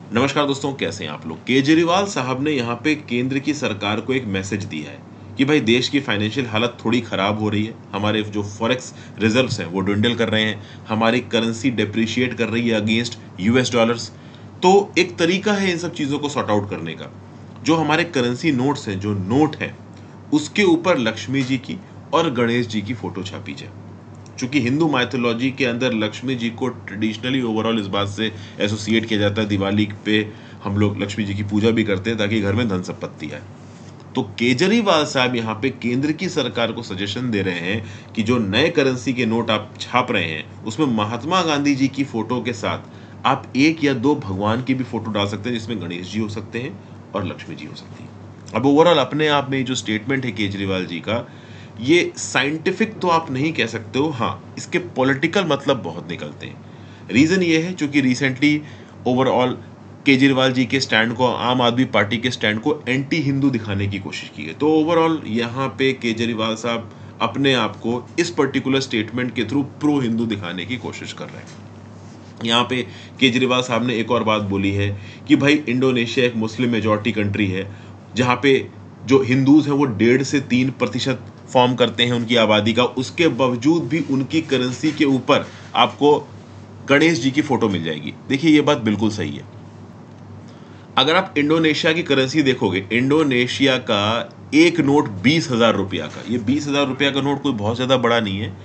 नमस्कार दोस्तों, कैसे हैं आप लोग। केजरीवाल साहब ने यहाँ पे केंद्र की सरकार को एक मैसेज दिया है कि भाई देश की फाइनेंशियल हालत थोड़ी खराब हो रही है। हमारे जो फॉरेक्स रिजर्व्स हैं वो dwindle कर रहे हैं। हमारी करेंसी डेप्रिशिएट कर रही है अगेंस्ट यूएस डॉलर्स। तो एक तरीका है इन सब चीज़ों को सॉर्ट आउट करने का। जो हमारे करेंसी नोट्स हैं, जो नोट हैं, उसके ऊपर लक्ष्मी जी की और गणेश जी की फोटो छापी जाए। चूंकि हिंदू माइथोलॉजी के अंदर लक्ष्मी जी को ट्रेडिशनली ओवरऑल इस बात से एसोसिएट किया जाता है, दिवाली पे हम लोग लक्ष्मी जी की पूजा भी करते हैं ताकि घर में धन संपत्ति आए। तो केजरीवाल साहब यहाँ पे केंद्र की सरकार को सजेशन दे रहे हैं कि जो नए करेंसी के नोट आप छाप रहे हैं उसमें महात्मा गांधी जी की फोटो के साथ आप एक या दो भगवान की भी फोटो डाल सकते हैं, जिसमें गणेश जी हो सकते हैं और लक्ष्मी जी हो सकती है। अब ओवरऑल अपने आप में जो स्टेटमेंट है केजरीवाल जी का, ये साइंटिफिक तो आप नहीं कह सकते हो, हाँ इसके पॉलिटिकल मतलब बहुत निकलते हैं। रीजन ये है क्योंकि रिसेंटली ओवरऑल केजरीवाल जी के स्टैंड को, आम आदमी पार्टी के स्टैंड को एंटी हिंदू दिखाने की कोशिश की है। तो ओवरऑल यहाँ पे केजरीवाल साहब अपने आप को इस पर्टिकुलर स्टेटमेंट के थ्रू प्रो हिंदू दिखाने की कोशिश कर रहे हैं। यहाँ पे केजरीवाल साहब ने एक और बात बोली है कि भाई इंडोनेशिया एक मुस्लिम मेजॉरिटी कंट्री है, जहाँ पे जो हिंदूज हैं वो 1.5 से 3% फॉर्म करते हैं उनकी आबादी का। उसके बावजूद भी उनकी करेंसी के ऊपर आपको गणेश जी की फोटो मिल जाएगी। देखिए ये बात बिल्कुल सही है। अगर आप इंडोनेशिया की करेंसी देखोगे, इंडोनेशिया का एक नोट 20,000 रुपया का, ये 20,000 रुपया का नोट कोई बहुत ज़्यादा बड़ा नहीं है।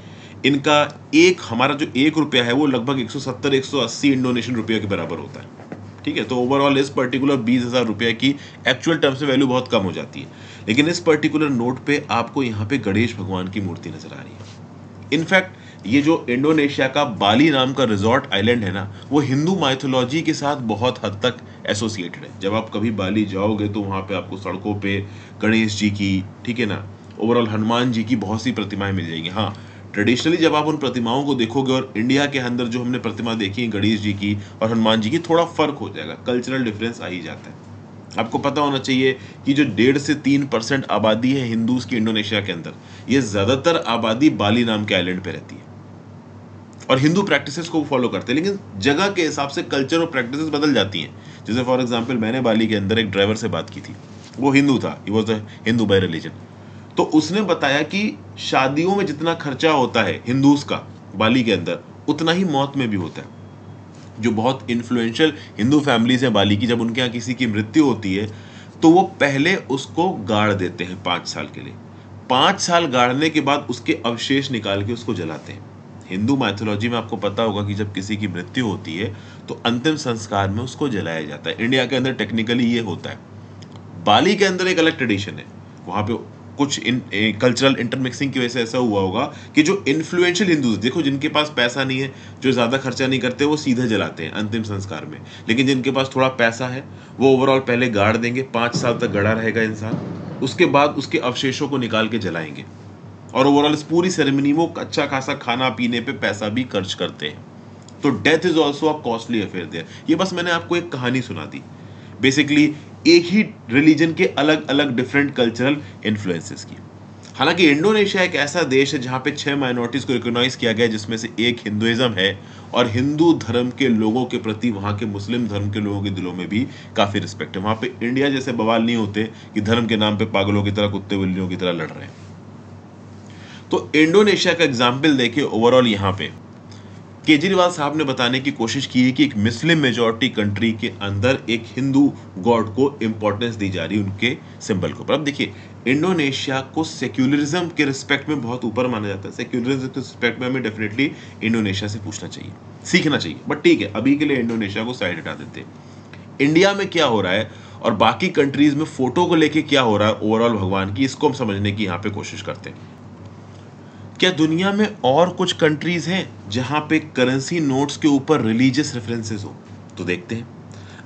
इनका एक, हमारा जो 1 रुपया है वो लगभग 170-180 इंडोनेशियन रुपया के बराबर होता है। ठीक है, तो ओवरऑल इस पर्टिकुलर 20,000 रुपया की एक्चुअल टर्म्स में वैल्यू बहुत कम हो जाती है। लेकिन इस पर्टिकुलर नोट पे आपको यहाँ पे गणेश भगवान की मूर्ति नजर आ रही है। इनफैक्ट ये जो इंडोनेशिया का बाली नाम का रिजॉर्ट आइलैंड है ना, वो हिंदू माइथोलॉजी के साथ बहुत हद तक एसोसिएटेड है। जब आप कभी बाली जाओगे तो वहाँ पे आपको सड़कों पे गणेश जी की, ठीक है ना, ओवरऑल हनुमान जी की बहुत सी प्रतिमाएं मिल जाएंगी। हाँ, ट्रेडिशनली जब आप उन प्रतिमाओं को देखोगे और इंडिया के अंदर जो हमने प्रतिमा देखी है गणेश जी की और हनुमान जी की, थोड़ा फर्क हो जाएगा, कल्चरल डिफरेंस आ ही जाता है। आपको पता होना चाहिए कि जो 1.5 से 3% आबादी है हिंदूज की इंडोनेशिया के अंदर, ये ज्यादातर आबादी बाली नाम के आइलैंड पे रहती है और हिंदू प्रैक्टिसेस को फॉलो करते हैं। लेकिन जगह के हिसाब से कल्चर और प्रैक्टिसेस बदल जाती हैं। जैसे फॉर एग्जांपल मैंने बाली के अंदर एक ड्राइवर से बात की थी, वो हिंदू था, he was a Hindu bye religion. तो उसने बताया कि शादियों में जितना खर्चा होता है हिंदूज का बाली के अंदर, उतना ही मौत में भी होता है। जो बहुत इन्फ्लुएंशियल हिंदू फैमिलीज हैं बाली की, जब उनके यहाँ किसी की मृत्यु होती है तो वो पहले उसको गाड़ देते हैं 5 साल के लिए। 5 साल गाड़ने के बाद उसके अवशेष निकाल के उसको जलाते हैं। हिंदू माइथोलॉजी में आपको पता होगा कि जब किसी की मृत्यु होती है तो अंतिम संस्कार में उसको जलाया जाता है। इंडिया के अंदर टेक्निकली ये होता है। बाली के अंदर एक अलग ट्रेडिशन है। वहां पे कुछ कल्चरल इंटरमिक्सिंग की वजह से ऐसा हुआ होगा कि जो इन्फ्लुएंशियल हिंदूज, देखो जिनके पास पैसा नहीं है, जो ज्यादा खर्चा नहीं करते, वो सीधे जलाते हैं अंतिम संस्कार में। लेकिन जिनके पास थोड़ा पैसा है वो ओवरऑल पहले गाड़ देंगे, 5 साल तक गड़ा रहेगा इंसान, उसके बाद उसके अवशेषों को निकाल के जलाएंगे। और ओवरऑल इस पूरी सेरेमनी में अच्छा खासा खाना पीने पे पैसा भी खर्च करते हैं। तो death is also a costly affair there. ये बस मैंने आपको एक कहानी सुना दी, बेसिकली एक ही रिलीजन के अलग अलग डिफरेंट कल्चरल इन्फ्लुएंसेस की। हालांकि इंडोनेशिया एक ऐसा देश है जहां पे 6 माइनॉरिटीज को रिकॉग्नाइज किया गया है, जिसमें से एक हिंदुइज्म है। और हिंदू धर्म के लोगों के प्रति वहां के मुस्लिम धर्म के लोगों के दिलों में भी काफी रिस्पेक्ट है। वहां पे इंडिया जैसे बवाल नहीं होते कि धर्म के नाम पे पागलों की तरह, कुत्ते बिल्लियों की तरह लड़ रहे हैं। तो इंडोनेशिया का एग्जाम्पल देखिए, ओवरऑल यहाँ पे केजरीवाल साहब ने बताने की कोशिश की है कि एक मुस्लिम मेजॉरिटी कंट्री के अंदर एक हिंदू गॉड को इंपॉर्टेंस दी जा रही है उनके सिंबल को। पर अब देखिए, इंडोनेशिया को सेक्युलरिज्म के रिस्पेक्ट में बहुत ऊपर माना जाता है। सेक्युलरिज्म के रिस्पेक्ट में हमें डेफिनेटली इंडोनेशिया से पूछना चाहिए, सीखना चाहिए। बट ठीक है, अभी के लिए इंडोनेशिया को साइड हटा देते हैं। इंडिया में क्या हो रहा है और बाकी कंट्रीज में फोटो को लेके क्या हो रहा है ओवरऑल भगवान की, इसको हम समझने की यहाँ पे कोशिश करते हैं। क्या दुनिया में और कुछ कंट्रीज हैं जहां पे करेंसी नोट्स के ऊपर रिलीजियस रेफरेंसेस हो? तो देखते हैं।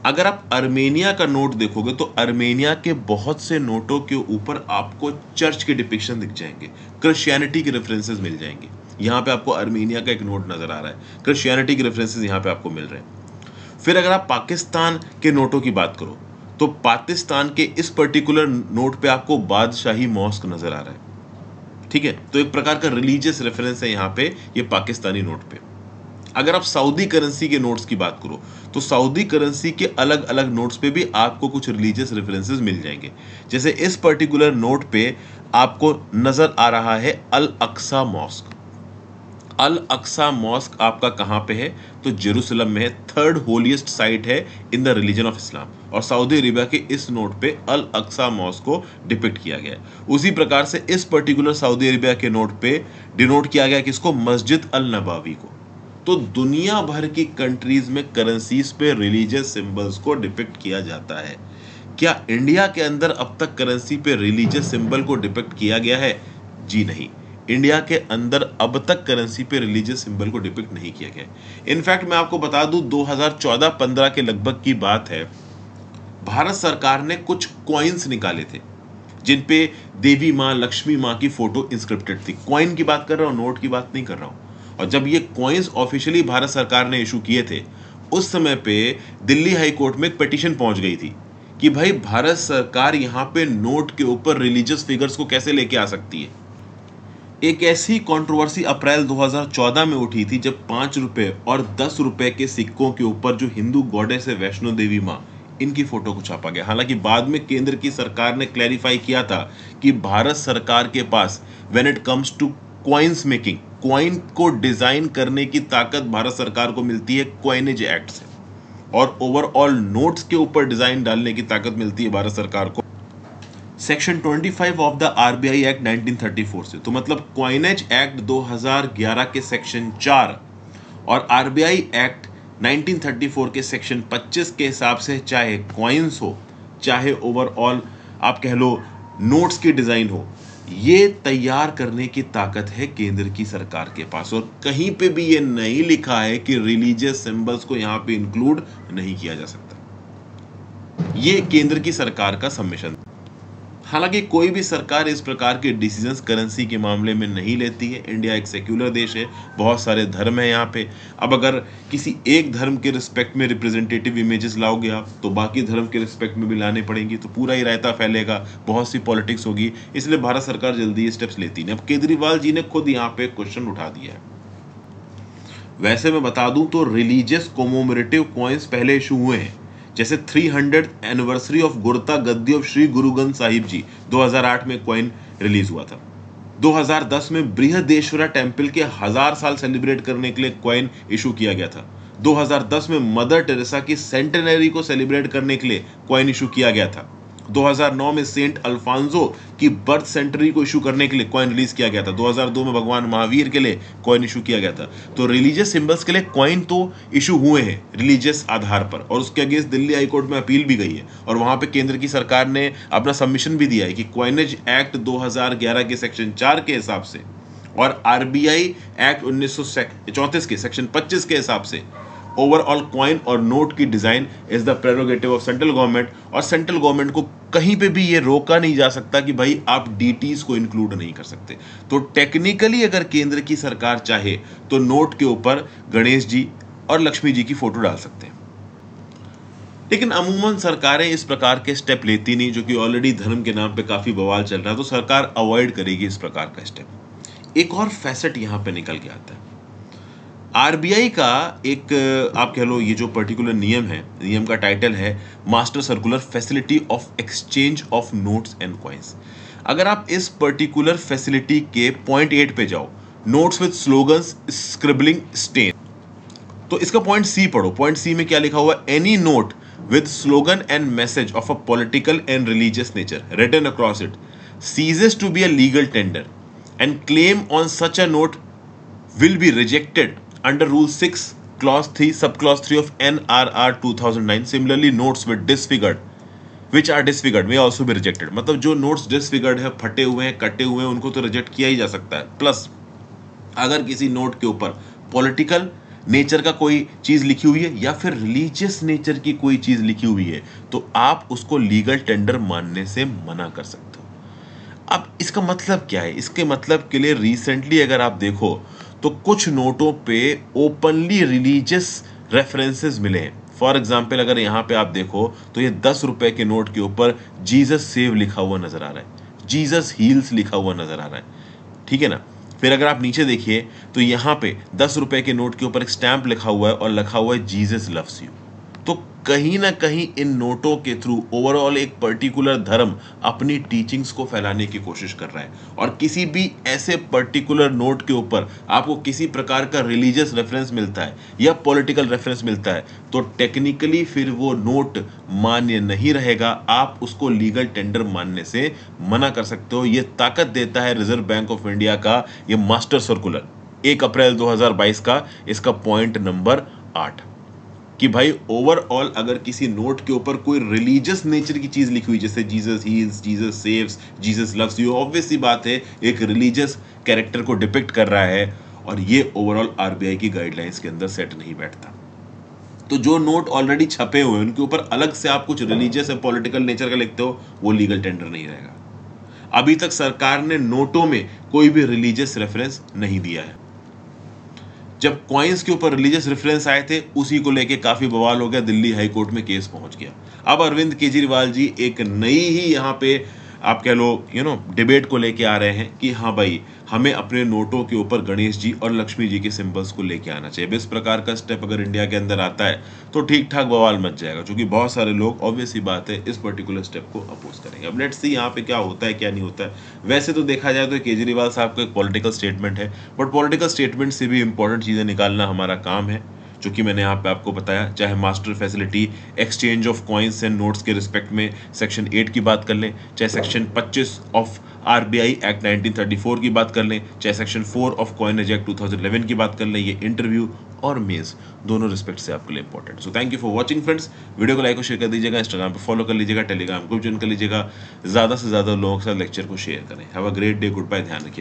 अगर आप अर्मेनिया का नोट देखोगे तो अर्मेनिया के बहुत से नोटों के ऊपर आपको चर्च के डिपिक्शन दिख जाएंगे, क्रिश्चियनिटी के रेफरेंसेस मिल जाएंगे। यहां पे आपको अर्मेनिया का एक नोट नजर आ रहा है, क्रिश्चियनिटी के रेफरेंसेस यहां पे आपको मिल रहे हैं। फिर अगर आप पाकिस्तान के नोटों की बात करो तो पाकिस्तान के इस पर्टिकुलर नोट पे आपको बादशाही मॉस्क नजर आ रहा है। ठीक है, तो एक प्रकार का रिलीजियस रेफरेंस है यहाँ पे ये पाकिस्तानी नोट पे। अगर आप सऊदी करेंसी के नोट्स की बात करो तो सऊदी करेंसी के अलग अलग नोट्स पे भी आपको कुछ रिलीजियस रेफरेंसेस मिल जाएंगे। जैसे इस पर्टिकुलर नोट पे आपको नजर आ रहा है अल अक्सा मॉस्क। अल अक्सा मॉस्क आपका कहां पे है? तो जेरूसलम में है, थर्ड होलीएस्ट साइट है in the religion of Islam. और सऊदी अरेबिया के इस नोट पे अल अक्सा मॉस्क को डिपिक्ट किया गया है। उसी प्रकार से इस पर्टिकुलर सऊदी अरेबिया के नोट पे डिनोट किया गया किसको? मस्जिद अल नबावी को। तो दुनिया भर की कंट्रीज में करेंसीज पे रिलीजियस सिंबल्स को डिपिक्ट किया जाता है। क्या इंडिया के अंदर अब तक करेंसी पे रिलीजियस सिंबल को डिपिक्ट किया गया है? जी नहीं, इंडिया के अंदर अब तक करेंसी पे रिलीजियस सिंबल को डिपिक्ट नहीं किया गया। इनफैक्ट मैं आपको बता दूं 2014-15 के लगभग की बात है, भारत सरकार ने कुछ कॉइन्स निकाले थे जिन पे देवी माँ, लक्ष्मी माँ की फोटो इंस्क्रिप्टेड थी। कॉइन की बात कर रहा हूं, नोट की बात नहीं कर रहा हूं। और जब ये कॉइन्स ऑफिशियली भारत सरकार ने इशू किए थे, उस समय पे दिल्ली हाई कोर्ट में एक पिटीशन पहुंच गई थी कि भाई भारत सरकार यहां पे नोट के ऊपर रिलीजियस फिगर्स को कैसे लेके आ सकती है। एक ऐसी कंट्रोवर्सी अप्रैल 2014 में उठी थी जब 5 रुपए और 10 रुपए के सिक्कों के ऊपर जो हिंदू गॉडेस है वैष्णो देवी माँ, इनकी फोटो को छापा गया। हालांकि बाद में केंद्र की सरकार ने क्लैरिफाई किया था कि भारत सरकार के पास when it comes to coins making, coin को डिजाइन करने की ताकत भारत सरकार को मिलती है कॉइनेज एक्ट से, और ओवरऑल नोट्स के ऊपर डिजाइन डालने की ताकत मिलती है भारत सरकार को section 25 of the RBI act 1934 से। तो मतलब कॉइनेज एक्ट 2011 के सेक्शन 4 और आरबीआई एक्ट 1934 के सेक्शन 25 के हिसाब से चाहे कॉइन्स हो, चाहे ओवरऑल आप कह लो नोट्स की डिजाइन हो, ये तैयार करने की ताकत है केंद्र की सरकार के पास। और कहीं पे भी ये नहीं लिखा है कि रिलीजियस सिंबल्स को यहां पे इंक्लूड नहीं किया जा सकता। ये केंद्र की सरकार का सबमिशन। हालांकि कोई भी सरकार इस प्रकार के डिसीजंस करेंसी के मामले में नहीं लेती है। इंडिया एक सेक्युलर देश है, बहुत सारे धर्म है यहाँ पे। अब अगर किसी एक धर्म के रिस्पेक्ट में रिप्रेजेंटेटिव इमेजेस लाओगे आप, तो बाकी धर्म के रिस्पेक्ट में भी लाने पड़ेंगी, तो पूरा ही रायता फैलेगा, बहुत सी पॉलिटिक्स होगी। इसलिए भारत सरकार जल्दी ये स्टेप्स लेती नहीं। अब केजरीवाल जी ने खुद यहाँ पे क्वेश्चन उठा दिया है। वैसे मैं बता दूं तो रिलीजियस कोमोमरेटिव कॉइन्स पहले इशू हुए हैं, जैसे 300th anniversary of गुरता Gaddi of Shri Guru Granth Sahib जी 2008 में कॉइन रिलीज हुआ था। 2010 में बृहदेश्वरा टेम्पल के 1000 साल सेलिब्रेट करने के लिए कॉइन इशू किया गया था। 2010 में मदर टेरेसा की सेंटेनरी को सेलिब्रेट करने के लिए कॉइन इशू किया गया था। 2009 में सेंट अल्फांसो की बर्थ सेंचुरी को इशू करने के लिए कॉइन रिलीज किया गया था। 2002 में भगवान महावीर के लिए कॉइन इशू किया गया था। तो रिलीजियस सिंबल्स के लिए कॉइन तो इशू हुए हैं रिलीजियस आधार पर, और उसके अगेंस्ट दिल्ली हाई कोर्ट में अपील भी गई है, और वहां पे केंद्र की सरकार ने अपना सबमिशन भी दिया है कि कॉइनेज एक्ट 2011 के सेक्शन 4 के हिसाब से और आरबीआई एक्ट 1934 के सेक्शन 25 के हिसाब से ओवरऑल कॉइन और नोट की design is the prerogative of central government, और सेंट्रल गवर्नमेंट को कहीं पे भी ये रोका नहीं जा सकता कि भाई आप डीटीज को इंक्लूड नहीं कर सकते। तो टेक्निकली अगर केंद्र की सरकार चाहे तो नोट के ऊपर गणेश जी और लक्ष्मी जी की फोटो डाल सकते हैं, लेकिन अमूमन सरकारें इस प्रकार के स्टेप लेती नहीं, जो कि ऑलरेडी धर्म के नाम पे काफी बवाल चल रहा है, तो सरकार अवॉइड करेगी इस प्रकार का स्टेप। एक और फैसेट यहां पे निकल के आता है। आरबीआई का एक आप कह लो ये जो पर्टिकुलर नियम है, नियम का टाइटल है master circular facility of exchange of notes and coins. अगर आप इस पर्टिकुलर फैसिलिटी के पॉइंट 8 पे जाओ, notes with slogans scribbling stain, तो इसका पॉइंट सी पढ़ो। पॉइंट सी में क्या लिखा हुआ? Any note with slogan and message of a political and religious nature written across it ceases to be a legal tender and claim on such a note will be rejected under Rule 6, Clause 3, Subclause 3 of NRR 2009. Similarly, notes with disfigured, which are disfigured, may also be rejected. मतलब जो notes disfigured है, फटे हुए हैं, कटे हुए हैं, उनको तो रिजेक्ट किया ही जा सकता है। प्लस अगर किसी नोट के ऊपर पॉलिटिकल नेचर का कोई चीज लिखी हुई है या फिर रिलीजियस नेचर की कोई चीज लिखी हुई है, तो आप उसको लीगल टेंडर मानने से मना कर सकते हो। अब इसका मतलब क्या है? इसके मतलब के लिए रिसेंटली अगर आप देखो तो कुछ नोटों पे ओपनली रिलीजियस रेफरेंसेस मिले हैं। फॉर एग्जाम्पल अगर यहाँ पे आप देखो तो ये 10 रुपए के नोट के ऊपर जीसस सेव लिखा हुआ नजर आ रहा है, जीसस हील्स लिखा हुआ नजर आ रहा है, ठीक है ना। फिर अगर आप नीचे देखिए तो यहाँ पे 10 रुपए के नोट के ऊपर एक स्टैंप लिखा हुआ है और लिखा हुआ है जीसस लव्स यू। तो कहीं ना कहीं इन नोटों के थ्रू ओवरऑल एक पर्टिकुलर धर्म अपनी टीचिंग्स को फैलाने की कोशिश कर रहा है, और किसी भी ऐसे पर्टिकुलर नोट के ऊपर आपको किसी प्रकार का रिलीजियस रेफरेंस मिलता है या पॉलिटिकल रेफरेंस मिलता है तो टेक्निकली फिर वो नोट मान्य नहीं रहेगा, आप उसको लीगल टेंडर मानने से मना कर सकते हो। ये ताकत देता है रिजर्व बैंक ऑफ इंडिया का ये मास्टर सर्कुलर 1 अप्रैल 2022 का, इसका पॉइंट नंबर 8, कि भाई ओवरऑल अगर किसी नोट के ऊपर कोई रिलीजियस नेचर की चीज लिखी हुई जैसे Jesus heals, Jesus saves, Jesus loves you, obvious सी बात है एक रिलीजियस कैरेक्टर को डिपिक्ट कर रहा है, और ये ओवरऑल आरबीआई की गाइडलाइंस के अंदर सेट नहीं बैठता। तो जो नोट ऑलरेडी छपे हुए हैं उनके ऊपर अलग से आप कुछ रिलीजियस या पॉलिटिकल नेचर का लिखते हो, वो लीगल टेंडर नहीं रहेगा। अभी तक सरकार ने नोटों में कोई भी रिलीजियस रेफरेंस नहीं दिया है। जब कॉइन्स के ऊपर रिलीजियस रेफरेंस आए थे उसी को लेके काफी बवाल हो गया, दिल्ली हाई कोर्ट में केस पहुंच गया। अब अरविंद केजरीवाल जी एक नई ही यहाँ पे आप कह लो डिबेट को लेके आ रहे हैं कि हाँ भाई हमें अपने नोटों के ऊपर गणेश जी और लक्ष्मी जी के सिंबल्स को लेके आना चाहिए। इस प्रकार का स्टेप अगर इंडिया के अंदर आता है तो ठीक ठाक बवाल मच जाएगा, क्योंकि बहुत सारे लोग ऑब्वियस ही बात है इस पर्टिकुलर स्टेप को अपोज करेंगे। अब लेट्स सी यहाँ पे क्या होता है क्या नहीं होता है। वैसे तो देखा जाए तो केजरीवाल साहब का एक पॉलिटिकल स्टेटमेंट है, बट पॉलिटिकल स्टेटमेंट से भी इंपॉर्टेंट चीजें निकालना हमारा काम है, जो कि मैंने यहाँ पे आपको बताया। चाहे master facility exchange of coins and notes के रिस्पेक्ट में सेक्शन 8 की बात कर लें, चाहे सेक्शन 25 ऑफ आरबीआई एक्ट 1934 की बात कर लें, चाहे सेक्शन 4 ऑफ कॉइनेज एक्ट 2011 की बात कर लें, ये इंटरव्यू और मेज दोनों रिस्पेक्ट से आपके लिए important. So thank you for watching friends. Video को लाइक और शेयर कर दीजिएगा, इंस्टाग्राम पे फॉलो कर लीजिएगा, टेलीग्राम ग्रुप ज्वाइन कर लीजिएगा, ज्यादा से ज्यादा लोगों के साथ लेक्चर को शेयर करें। Have a great day, good bye, ध्यान रखिए।